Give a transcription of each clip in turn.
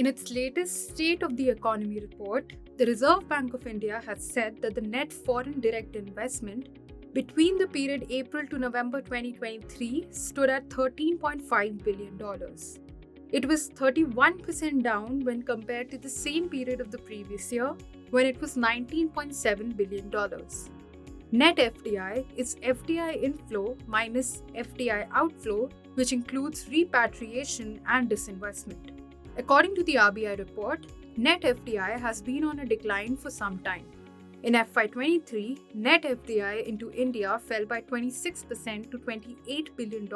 In its latest State of the Economy report, the Reserve Bank of India has said that the net foreign direct investment between the period April to November 2023 stood at $13.5 billion. It was 31% down when compared to the same period of the previous year, when it was $19.7 billion. Net FDI is FDI inflow minus FDI outflow, which includes repatriation and disinvestment. According to the RBI report, net FDI has been on a decline for some time. In FY23, net FDI into India fell by 26% to $28 billion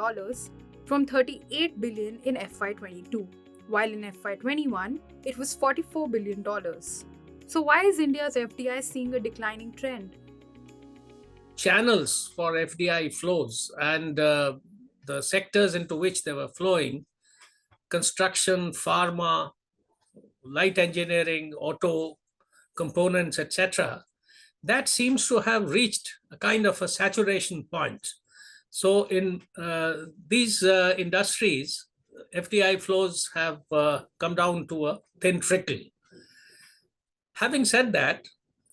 from $38 billion in FY22, while in FY21, it was $44 billion. So why is India's FDI seeing a declining trend? Channels for FDI flows and the sectors into which they were flowing, construction, pharma, light engineering, auto components, etc., that seems to have reached a kind of a saturation point. So in these industries, FDI flows have come down to a thin trickle. Having said that,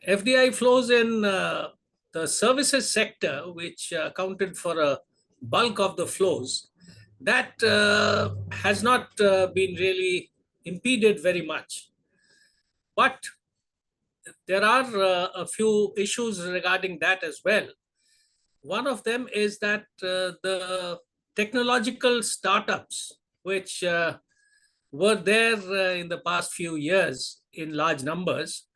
FDI flows in the services sector, which accounted for a bulk of the flows, that has not been really impeded very much. But there are a few issues regarding that as well. One of them is that the technological startups, which were there in the past few years in large numbers,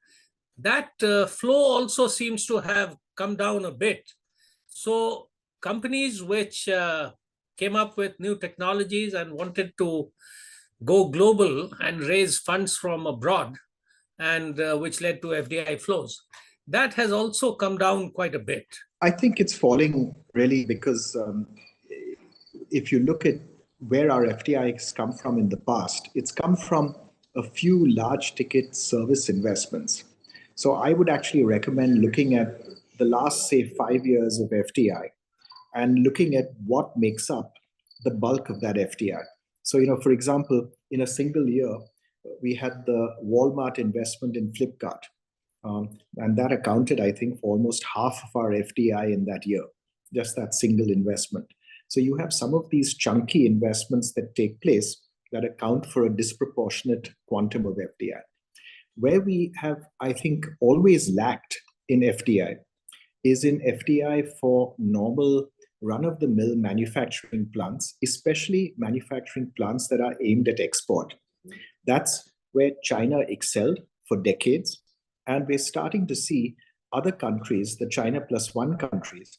that flow also seems to have come down a bit. So companies which came up with new technologies and wanted to go global and raise funds from abroad, and which led to FDI flows, that has also come down quite a bit. I think it's falling really because if you look at where our FDIs come from in the past, it's come from a few large ticket service investments. So I would actually recommend looking at the last, say, 5 years of FDI and looking at what makes up the bulk of that FDI. So, for example, in a single year, we had the Walmart investment in Flipkart. And that accounted, I think, for almost half of our FDI in that year, just that single investment. So you have some of these chunky investments that take place that account for a disproportionate quantum of FDI. Where we have, I think, always lacked in FDI is in FDI for normal run-of-the-mill manufacturing plants, especially manufacturing plants that are aimed at export. That's where China excelled for decades. And we're starting to see other countries, the China plus one countries,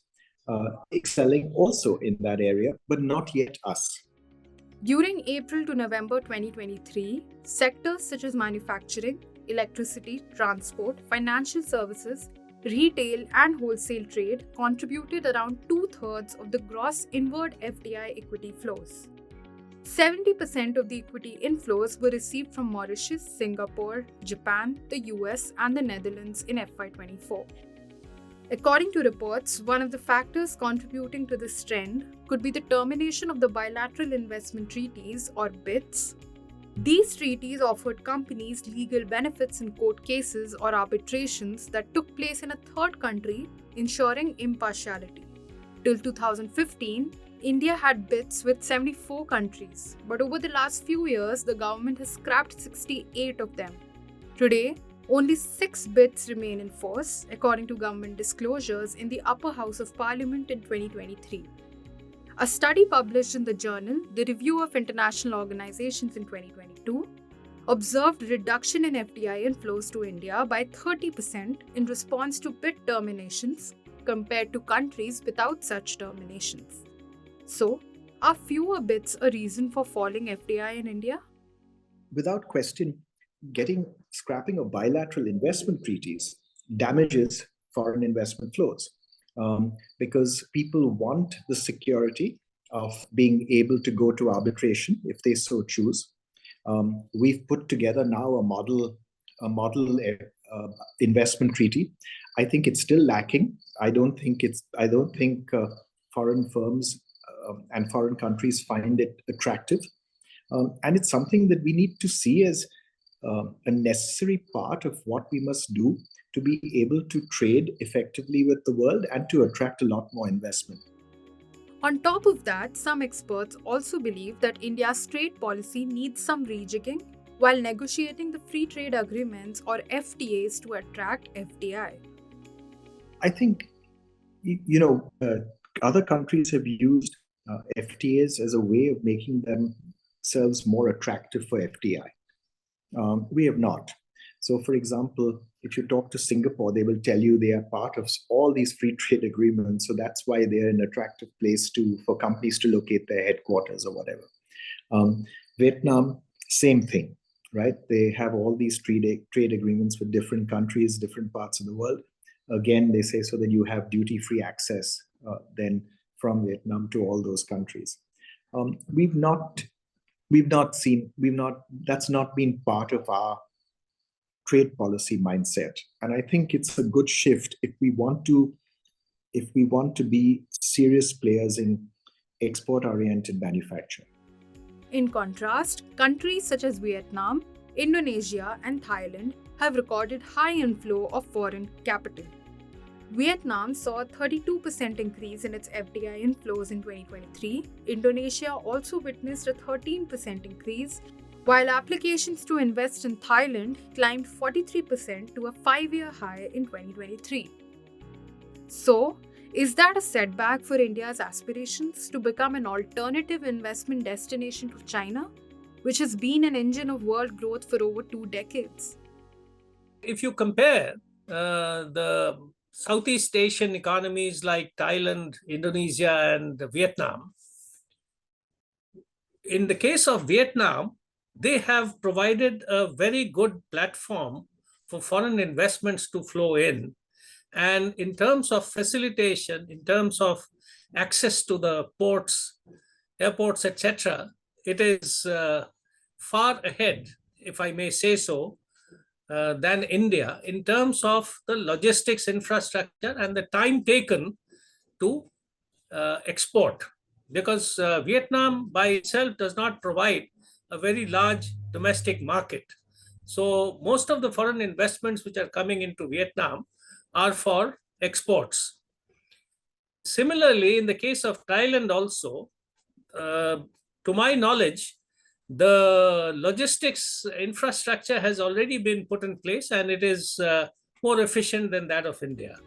excelling also in that area, but not yet us. During April to November 2023, sectors such as manufacturing, electricity, transport, financial services, retail, and wholesale trade contributed around 2/3 of the gross inward FDI equity flows. 70% of the equity inflows were received from Mauritius, Singapore, Japan, the US, and the Netherlands in FY24. According to reports, one of the factors contributing to this trend could be the termination of the bilateral investment treaties or BITs. These treaties offered companies legal benefits in court cases or arbitrations that took place in a third country, ensuring impartiality. Till 2015, India had BITs with 74 countries, but over the last few years, the government has scrapped 68 of them. Today, only 6 BITs remain in force, according to government disclosures in the Upper House of Parliament in 2023. A study published in the journal The Review of International Organizations in 2022 observed reduction in FDI inflows to India by 30% in response to BIT terminations compared to countries without such terminations. So, are fewer BITs a reason for falling FDI in India? Without question, scrapping of bilateral investment treaties damages foreign investment flows because people want the security of being able to go to arbitration if they so choose. We've put together now a model investment treaty. I think it's still lacking. I don't think foreign firms and foreign countries find it attractive. And it's something that we need to see as a necessary part of what we must do to be able to trade effectively with the world and to attract a lot more investment. On top of that, some experts also believe that India's trade policy needs some rejigging while negotiating the free trade agreements or FTAs to attract FDI. I think, other countries have used FTAs as a way of making themselves more attractive for FDI. We have not. So, for example, if you talk to Singapore, they will tell you they are part of all these free trade agreements. So that's why they're an attractive place for companies to locate their headquarters or whatever. Vietnam, same thing, right? They have all these trade agreements with different countries, different parts of the world. Again, they say so that you have duty-free access then from Vietnam to all those countries. That's not been part of our trade policy mindset. And I think it's a good shift if we want to be serious players in export-oriented manufacturing. In contrast, countries such as Vietnam, Indonesia, and Thailand have recorded high inflow of foreign capital. Vietnam saw a 32% increase in its FDI inflows in 2023. Indonesia also witnessed a 13% increase, while applications to invest in Thailand climbed 43% to a 5-year high in 2023. So, is that a setback for India's aspirations to become an alternative investment destination to China, which has been an engine of world growth for over 2 decades? If you compare the Southeast Asian economies like Thailand, Indonesia, and Vietnam, in the case of Vietnam, they have provided a very good platform for foreign investments to flow in. And in terms of facilitation, in terms of access to the ports, airports, etc., it is far ahead, if I may say so, than India in terms of the logistics infrastructure and the time taken to export. Because Vietnam by itself does not provide a very large domestic market. So most of the foreign investments which are coming into Vietnam are for exports. Similarly, in the case of Thailand also, to my knowledge, the logistics infrastructure has already been put in place and it is more efficient than that of India.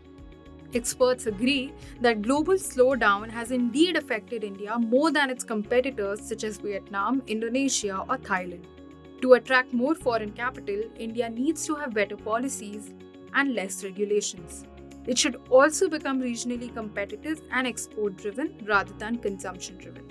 Experts agree that global slowdown has indeed affected India more than its competitors such as Vietnam, Indonesia, or Thailand. To attract more foreign capital, India needs to have better policies and less regulations. It should also become regionally competitive and export-driven rather than consumption-driven.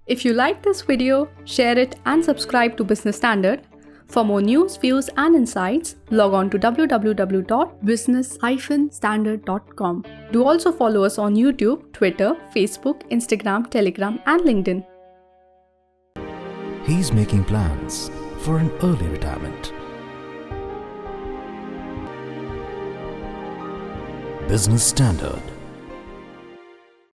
If you like this video, share it and subscribe to Business Standard. For more news, views and insights, log on to www.business-standard.com. Do also follow us on YouTube, Twitter, Facebook, Instagram, Telegram and LinkedIn. He's making plans for an early retirement. Business Standard.